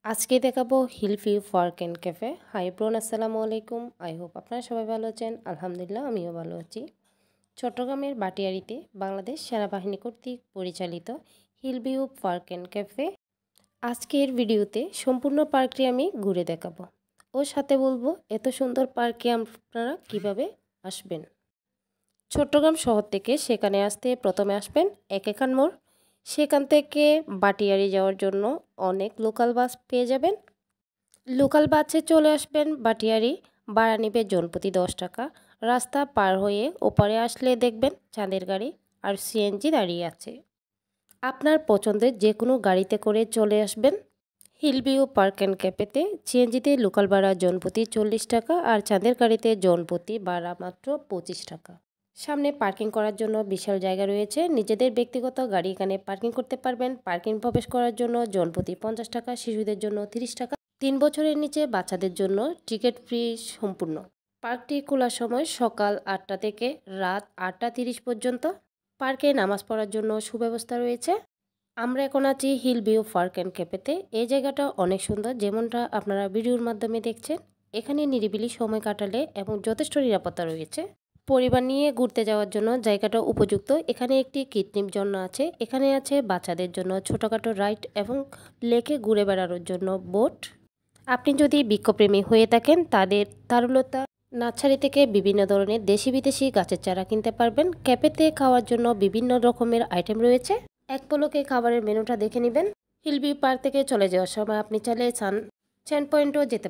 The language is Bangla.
আজকে দেখাবো hill view park and cafe. Hi ব্রোন, আসসালামু আলাইকুম। আই হোপ আপনারা সবাই ভালো আছেন। আলহামদুলিল্লাহ, আমিও ভালো আছি। চট্টগ্রামের বাটিয়াড়িতে বাংলাদেশ সেনাবাহিনী কর্তৃক পরিচালিত hill view park and cafe. আজকের ভিডিওতে সম্পূর্ণ পার্কটি আমি ঘুরে দেখাবো ও সাথে বলবো এত সুন্দর পার্কে আপনারা কিভাবে আসবেন। চট্টগ্রাম শহর থেকে সেখানে আসতে প্রথমে আসবেন একেকান মোড়। সেখান থেকে বাটিয়াড়ি যাওয়ার জন্য অনেক লোকাল বাস পেয়ে যাবেন। লোকাল বাসে চলে আসবেন বাটিয়াড়ি, ভাড়া নেবে জনপ্রতি 10 টাকা। রাস্তা পার হয়ে ওপারে আসলে দেখবেন চাঁদের গাড়ি আর সিএনজি দাঁড়িয়ে আছে। আপনার পছন্দের যে কোনো গাড়িতে করে চলে আসবেন হিল ভিউ পার্ক অ্যান্ড ক্যাফেতে। সিএনজিতে লোকাল ভাড়া জনপ্রতি 40 টাকা আর চাঁদের গাড়িতে জনপ্রতি ভাড়া মাত্র 25 টাকা। সামনে পার্কিং করার জন্য বিশাল জায়গা রয়েছে। নিজেদের ব্যক্তিগত গাড়ি এখানে পার্কিং করতে পারবেন। পার্কিং প্রবেশ করার জন্য জনপ্রতি 50 টাকা, শিশুদের জন্য 30 টাকা। 3 বছরের নিচে বাচ্চাদের জন্য টিকিট ফ্রি সম্পূর্ণ। পার্কটি খোলার সময় সকাল 8টা থেকে রাত 8টা 30 পর্যন্ত। পার্কে নামাজ পড়ার জন্য সুব্যবস্থা রয়েছে। আমরা এখন আছি হিল ভিউ পার্ক অ্যান্ড ক্যাফেতে। এই জায়গাটা অনেক সুন্দর, যেমনটা আপনারা ভিডিওর মাধ্যমে দেখছেন। এখানে নিরিবিলি সময় কাটালে এবং যথেষ্ট নিরাপত্তা রয়েছে। পরিবার নিয়ে ঘুরতে যাওয়ার জন্য জায়গাটা উপযুক্ত। এখানে একটি কৃত্রিম ঝর্ণা আছে। এখানে আছে বাচ্চাদের জন্য ছোটোখাটো রাইড এবং লেকে ঘুরে বেড়ানোর জন্য বোট। আপনি যদি বৃক্ষপ্রেমী হয়ে থাকেন তাদের তারুলতা নার্সারি থেকে বিভিন্ন ধরনের দেশি বিদেশি গাছের চারা কিনতে পারবেন। ক্যাফেতে খাওয়ার জন্য বিভিন্ন রকমের আইটেম রয়েছে। এক পলকে খাবারের মেনুটা দেখে নেবেন। হিল ভিউ পার্ক থেকে চলে যাওয়ার সময় আপনি চাইলে সান পয়েন্টও যেতে